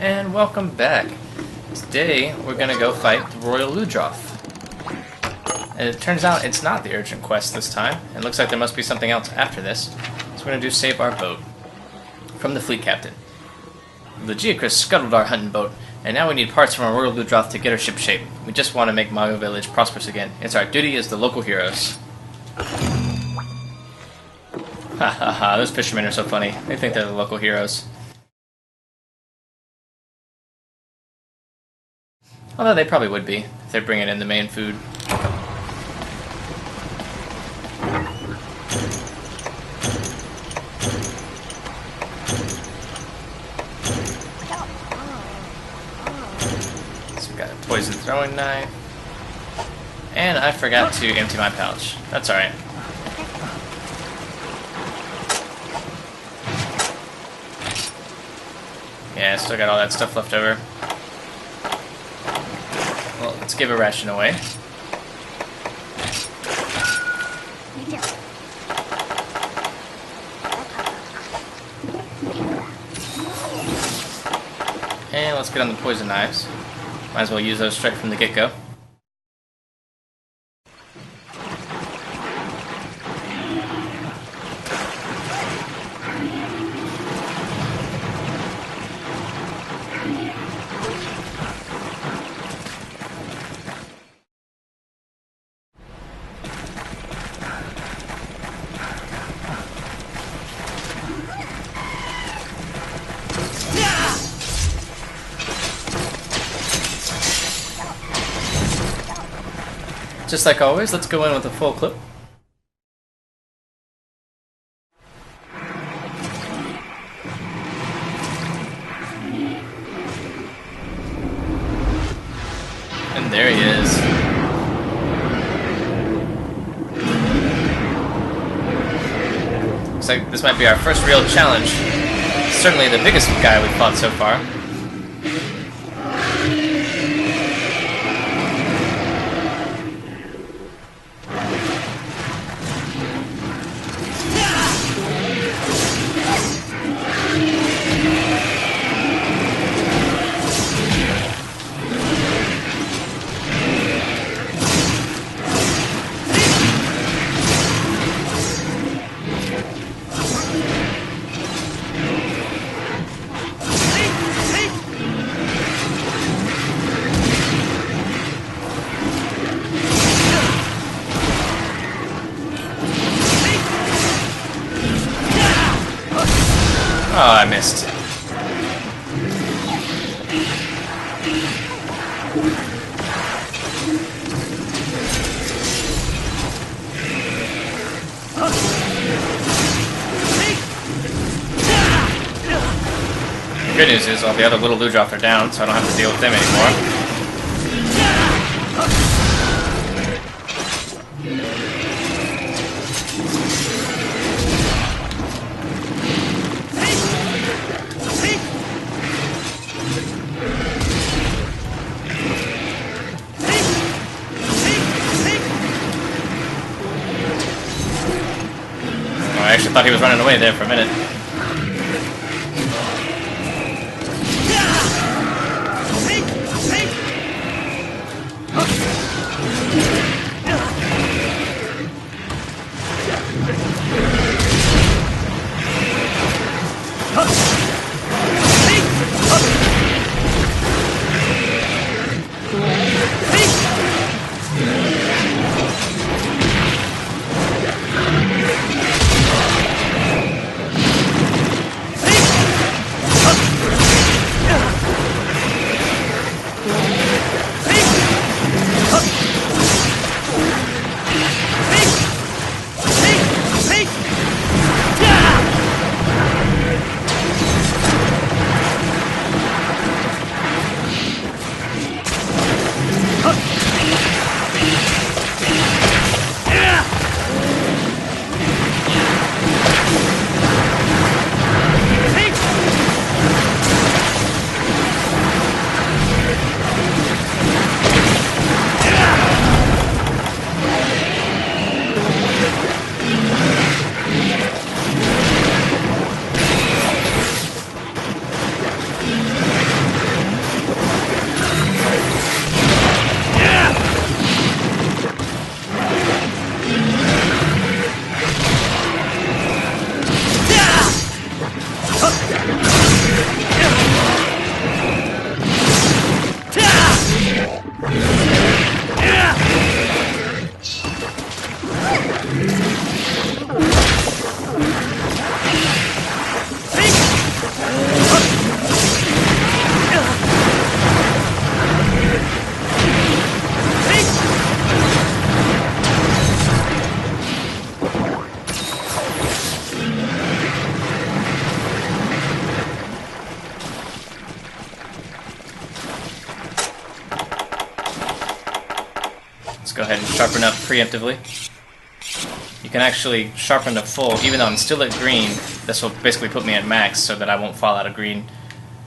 And welcome back. Today we're gonna go fight the Royal Ludroth. And it turns out it's not the urgent quest this time. It looks like there must be something else after this. So we're gonna do save our boat from the fleet captain. The Geocris scuttled our hunting boat, and now we need parts from our Royal Ludroth to get our ship shape. We just want to make Mago Village prosperous again. It's our duty as the local heroes. Ha ha ha, those fishermen are so funny. They think they're the local heroes. Although they probably would be, if they're bringing in the main food. So we got a poison throwing knife. And I forgot to empty my pouch. That's alright. Yeah, I still got all that stuff left over. Well, let's give a ration away. And let's get on the poison knives. Might as well use those straight from the get-go. Just like always, let's go in with a full clip. And there he is. Looks like this might be our first real challenge. Certainly the biggest guy we've fought so far. Oh, I missed. The good news is all the other little Ludroth are down, so I don't have to deal with them anymore. I actually thought he was running away there for a minute. Let's go ahead and sharpen up preemptively. You can actually sharpen to full, even though I'm still at green. This will basically put me at max so that I won't fall out of green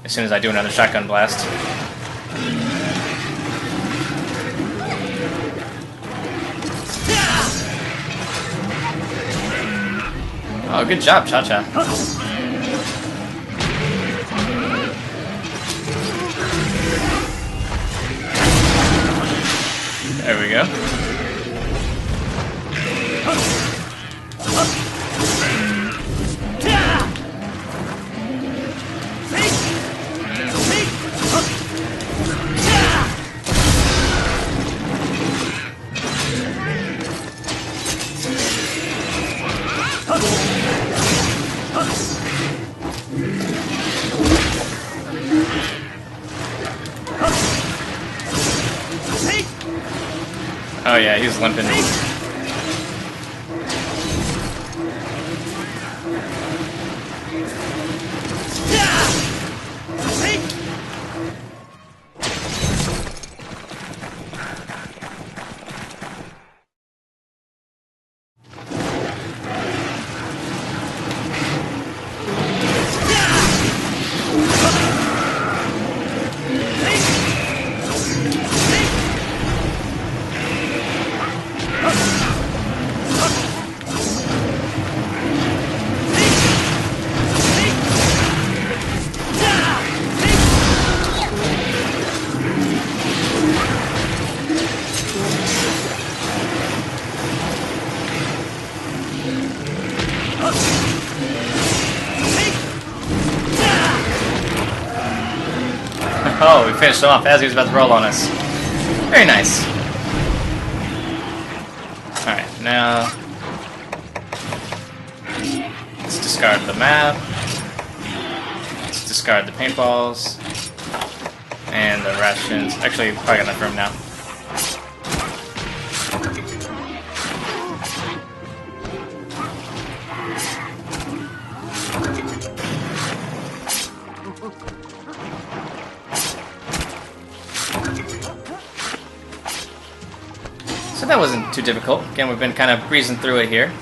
as soon as I do another shotgun blast. Oh, good job, Cha-Cha. There we go. Oh yeah, he's limping. Oh, we finished him off as he was about to roll on us. Very nice. Alright, now let's discard the map. Let's discard the paintballs. And the rations. Actually, probably got enough room now. So that wasn't too difficult. Again, we've been kind of breezing through it here.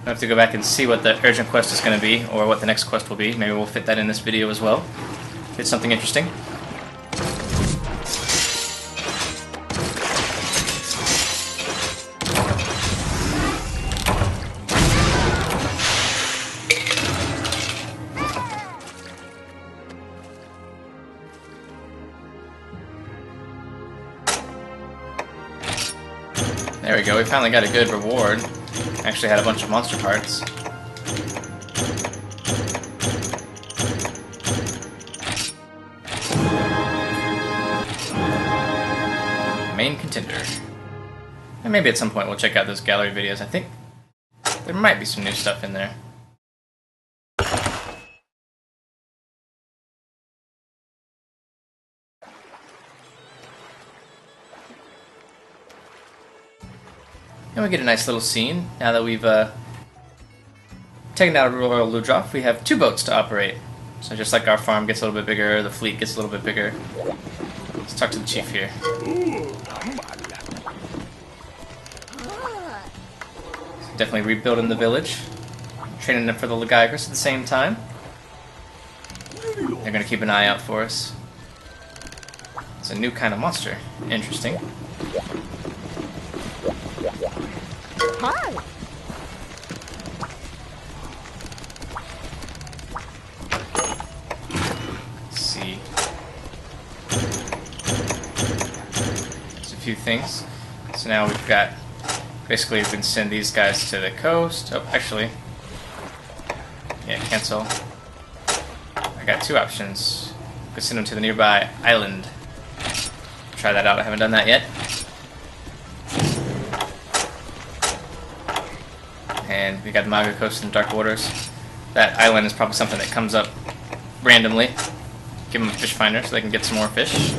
I have to go back and see what the urgent quest is going to be, or what the next quest will be. Maybe we'll fit that in this video as well. If it's something interesting. There we go, we finally got a good reward. Actually had a bunch of monster parts. Main contender. And maybe at some point we'll check out those gallery videos. I think there might be some new stuff in there. And we get a nice little scene. Now that we've taken out a Royal Ludroth, we have 2 boats to operate. So just like our farm gets a little bit bigger, the fleet gets a little bit bigger. Let's talk to the chief here. Definitely rebuilding the village. Training them for the Lagigris at the same time. They're going to keep an eye out for us. It's a new kind of monster. Interesting. Hi. Let's see. There's a few things. So now we've got, basically we can send these guys to the coast. Oh, actually, yeah, cancel. I got 2 options. We can send them to the nearby island. Try that out, I haven't done that yet. And we got the Maga Coast and Dark Waters. That island is probably something that comes up randomly. Give them a fish finder so they can get some more fish.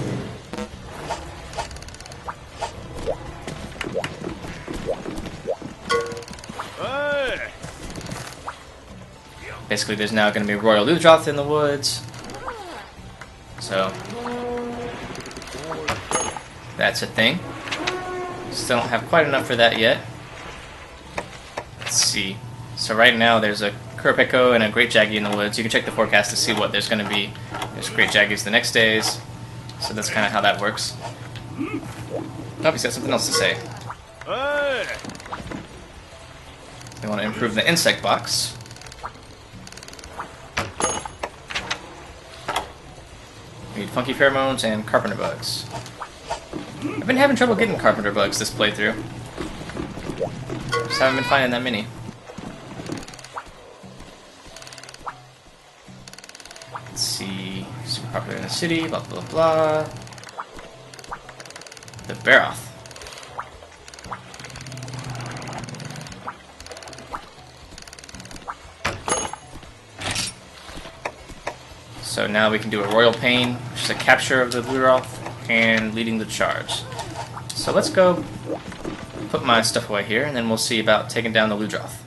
Basically, there's now going to be Royal Ludroth in the woods. So, that's a thing. Still don't have quite enough for that yet. Let's see. So right now there's a Kurapeko and a Great Jaggy in the woods. You can check the forecast to see what there's going to be. There's Great Jaggies the next days. So that's kind of how that works. Oh, he's got something else to say. We want to improve the insect box. We need funky pheromones and carpenter bugs. I've been having trouble getting carpenter bugs this playthrough. Just haven't been finding that many. Let's see. Super popular in the city, blah blah blah. The Baroth. So now we can do a Royal Pain, which is a capture of the Ludroth, and leading the charge. So let's go put my stuff away here, and then we'll see about taking down the Ludroth.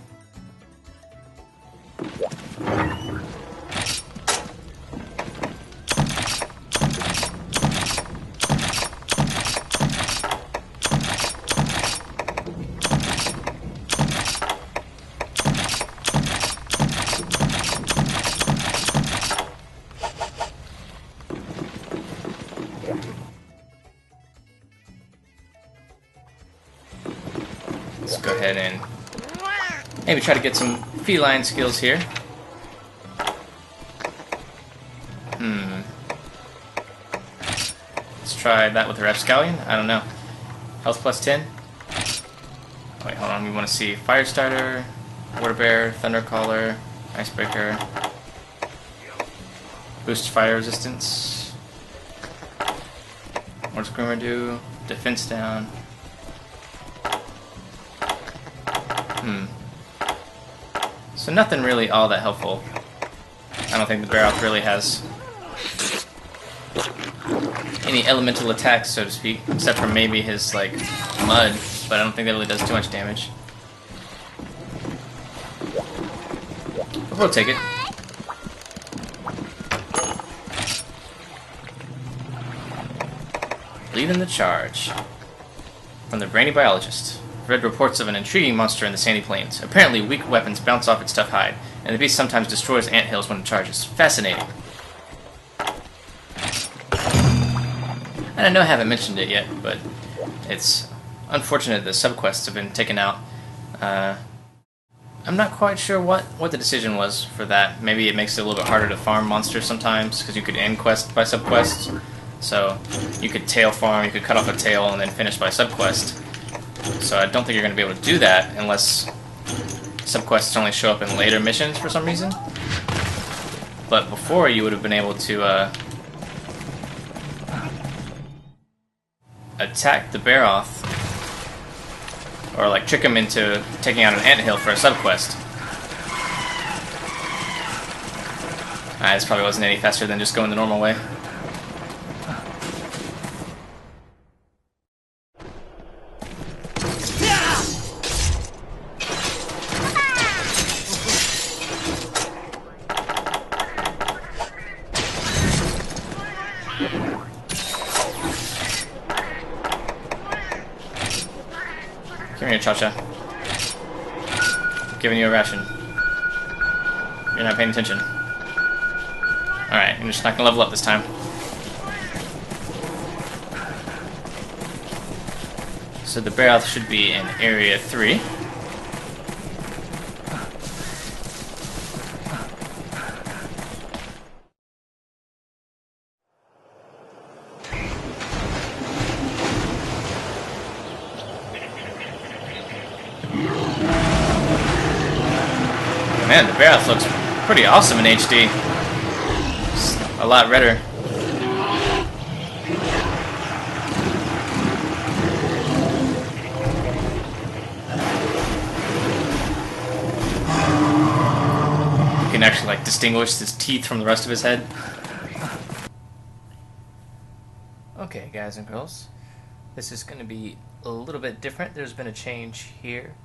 Let's go ahead and maybe try to get some feline skills here. Let's try that with the Rapscallion. I don't know. Health plus 10. Wait, hold on. We want to see Firestarter, Water Bear, Thundercaller, Icebreaker, boost fire resistance. What's Grimmer do? Defense down. So nothing really all that helpful. I don't think the Baroth really has any elemental attacks, so to speak, except for maybe his, like, mud, but I don't think that really does too much damage. But we'll take it. Leading the charge. From the Brainy Biologist. Read reports of an intriguing monster in the sandy plains. Apparently, weak weapons bounce off its tough hide, and the beast sometimes destroys anthills when it charges. Fascinating. And I know I haven't mentioned it yet, but it's unfortunate that subquests have been taken out. I'm not quite sure what the decision was for that. Maybe it makes it a little bit harder to farm monsters sometimes, because you could end quest by subquest. So you could tail farm, you could cut off a tail, and then finish by subquest. So I don't think you're going to be able to do that unless subquests only show up in later missions for some reason. But before, you would have been able to attack the Baroth, or like trick him into taking out an anthill for a subquest. This probably wasn't any faster than just going the normal way. Come here, Cha-Cha. I'm giving you a ration. You're not paying attention. Alright, I'm just not gonna level up this time. So the Baroth should be in Area 3. Man, the Baroth looks pretty awesome in HD. It's a lot redder. actually like distinguish his teeth from the rest of his head. Okay, guys and girls, this is going to be a little bit different. There's been a change here.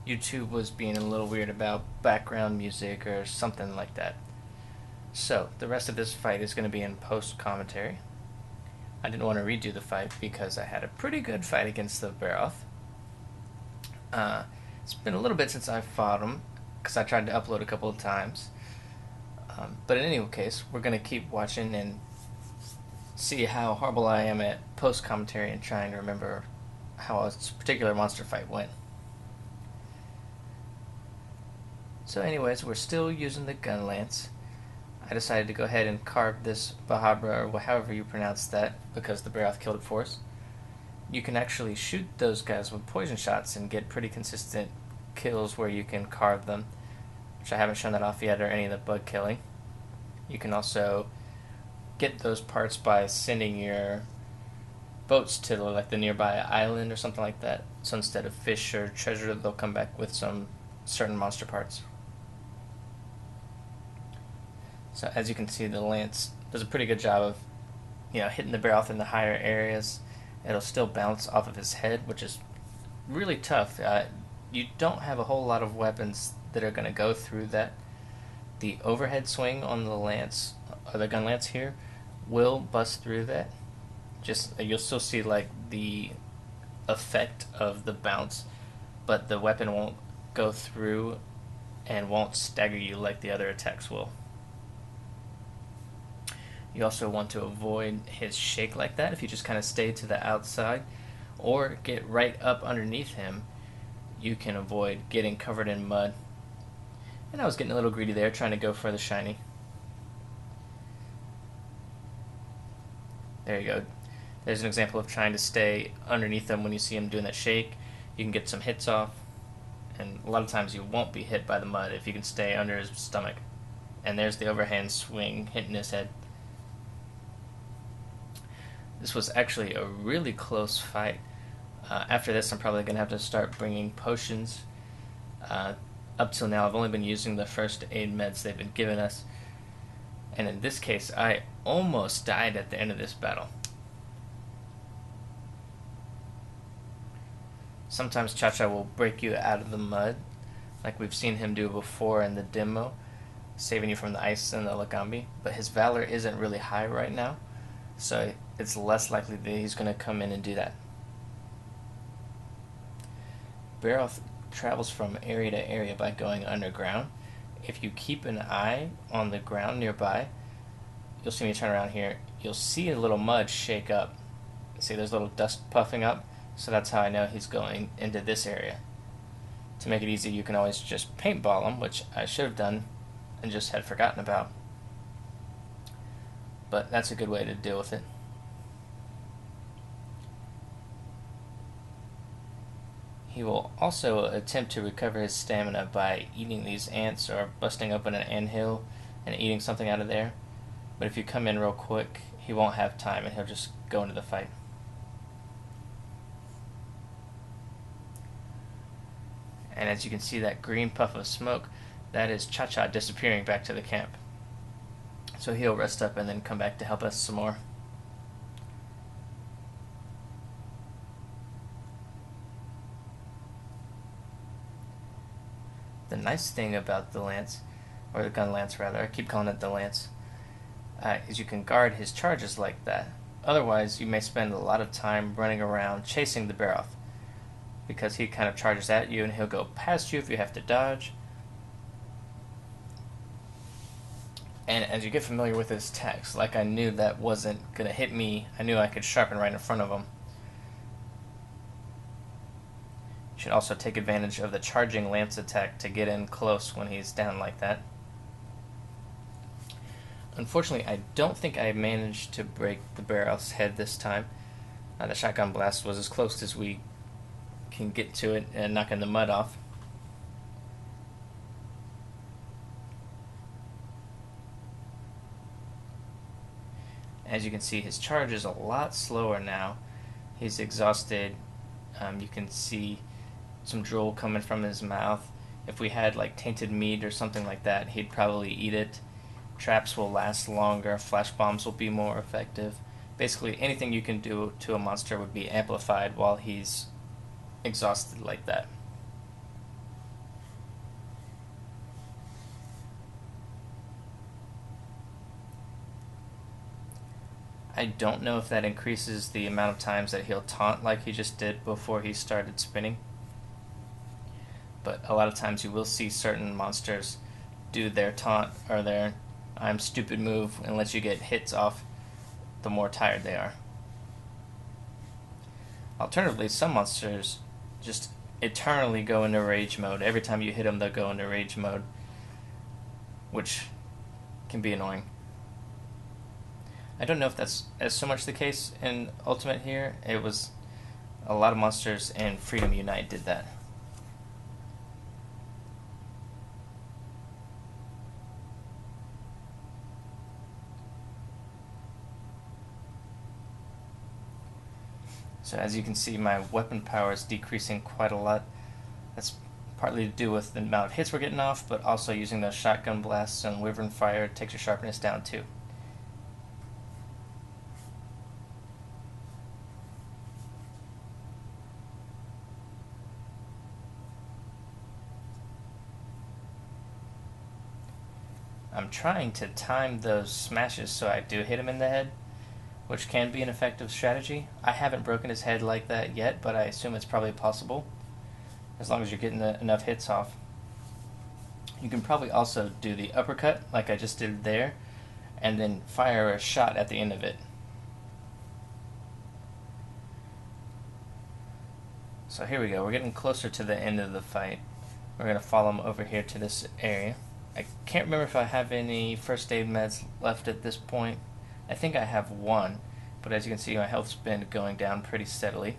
YouTube was being a little weird about background music or something like that. So, the rest of this fight is going to be in post-commentary. I didn't want to redo the fight because I had a pretty good fight against the Baroth. It's been a little bit since I fought him because I tried to upload a couple of times. But in any case, we're going to keep watching and see how horrible I am at post-commentary and trying to remember how a particular monster fight went. So anyways, we're still using the gun lance. I decided to go ahead and carve this Bahabra, or however you pronounce that, because the Baroth killed it for us. You can actually shoot those guys with poison shots and get pretty consistent kills where you can carve them, which I haven't shown that off yet, or any of the bug killing. You can also get those parts by sending your boats to like the nearby island or something like that. So instead of fish or treasure, they'll come back with some certain monster parts. So as you can see, the lance does a pretty good job of, hitting the Baroth in the higher areas. It'll still bounce off of his head, which is really tough. You don't have a whole lot of weapons that are going to go through that. The overhead swing on the lance, or the gun lance here, will bust through that. You'll still see like the effect of the bounce, but the weapon won't go through and won't stagger you like the other attacks will. You also want to avoid his shake like that if you just kind of stay to the outside or get right up underneath him. You can avoid getting covered in mud. And I was getting a little greedy there, trying to go for the shiny. There you go. There's an example of trying to stay underneath him when you see him doing that shake. You can get some hits off, and a lot of times you won't be hit by the mud if you can stay under his stomach. And there's the overhand swing hitting his head. This was actually a really close fight. After this, I'm probably going to have to start bringing potions. Up till now, I've only been using the first aid meds they've been giving us. And in this case, I almost died at the end of this battle. Sometimes Cha-Cha will break you out of the mud, like we've seen him do before in the demo, saving you from the ice and the Lagambi. But his valor isn't really high right now, so it's less likely that he's going to come in and do that. Baroth travels from area to area by going underground. If you keep an eye on the ground nearby, you'll see me turn around here, you'll see a little mud shake up. See, there's a little dust puffing up, so that's how I know he's going into this area. To make it easy, you can always just paintball him, which I should have done and just had forgotten about. But that's a good way to deal with it. He will also attempt to recover his stamina by eating these ants or busting open an anthill and eating something out of there. But if you come in real quick, he won't have time and he'll just go into the fight. And as you can see, that green puff of smoke, that is Cha-Cha disappearing back to the camp. So he'll rest up and then come back to help us some more. The nice thing about the lance, or the gun lance rather, I keep calling it the lance, is you can guard his charges like that. Otherwise, you may spend a lot of time running around chasing the Baroth, because he kind of charges at you and he'll go past you if you have to dodge. And as you get familiar with his attacks, like I knew that wasn't going to hit me, I knew I could sharpen right in front of him. You should also take advantage of the charging lance attack to get in close when he's down like that. Unfortunately, I don't think I managed to break the Baroth's head this time. The shotgun blast was as close as we can get to it and knocking the mud off. As you can see, his charge is a lot slower now. He's exhausted. You can see some drool coming from his mouth. If we had like tainted meat or something like that, he'd probably eat it. Traps will last longer, flash bombs will be more effective. Basically, anything you can do to a monster would be amplified while he's exhausted like that. I don't know if that increases the amount of times that he'll taunt like he just did before he started spinning. But a lot of times you will see certain monsters do their taunt or their I'm stupid move and let you get hits off the more tired they are. Alternatively, some monsters just eternally go into rage mode. Every time you hit them, they'll go into rage mode, which can be annoying. I don't know if that's as so much the case in Ultimate here. It was a lot of monsters in Freedom Unite did that. So as you can see, my weapon power is decreasing quite a lot. That's partly to do with the amount of hits we're getting off, but also using those shotgun blasts and wyvern fire takes your sharpness down too. I'm trying to time those smashes so I do hit him in the head, which can be an effective strategy. I haven't broken his head like that yet, but I assume it's probably possible, as long as you're getting enough hits off. You can probably also do the uppercut, like I just did there, and then fire a shot at the end of it. So here we go, we're getting closer to the end of the fight. We're going to follow him over here to this area. I can't remember if I have any first aid meds left at this point. I think I have one, but as you can see, my health's been going down pretty steadily.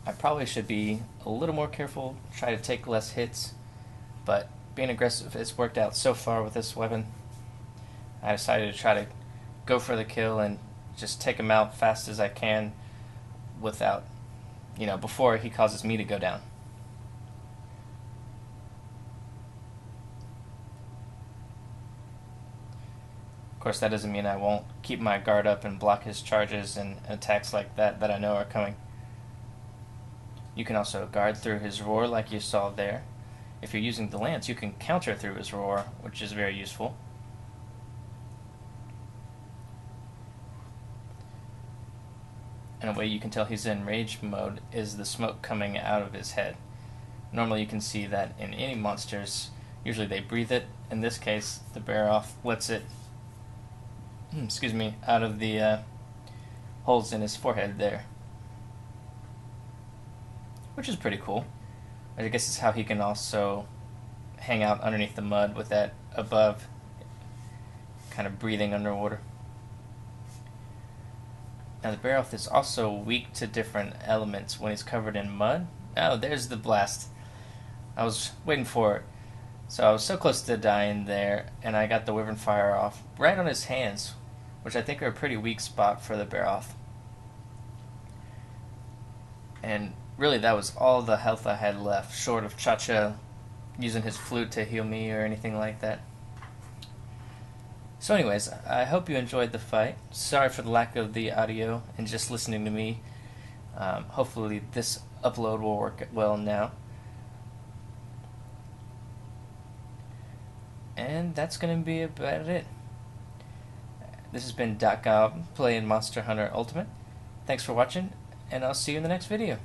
I probably should be a little more careful, try to take less hits, but being aggressive has worked out so far with this weapon. I decided to try to go for the kill and just take him out fast as I can without, before he causes me to go down. Of course, that doesn't mean I won't keep my guard up and block his charges and attacks like that I know are coming. You can also guard through his roar like you saw there. If you're using the lance, you can counter through his roar, which is very useful. And a way you can tell he's in rage mode is the smoke coming out of his head. Normally you can see that in any monsters, usually they breathe it. In this case, the Bear-Off lets it out of the holes in his forehead there, which is pretty cool. I guess it's how he can also hang out underneath the mud with that above, kind of breathing underwater. Now the Bear-Off is also weak to different elements when he's covered in mud. Oh, there's the blast. I was waiting for it. So I was so close to dying there, and I got the wyvern fire off right on his hands, which I think are a pretty weak spot for the Bear-Off. And really that was all the health I had left, short of Cha-Cha using his flute to heal me or anything like that. So anyways, I hope you enjoyed the fight. Sorry for the lack of the audio and just listening to me. Hopefully this upload will work well now. And that's going to be about it. This has been DocGoblin playing Monster Hunter Ultimate. Thanks for watching, and I'll see you in the next video.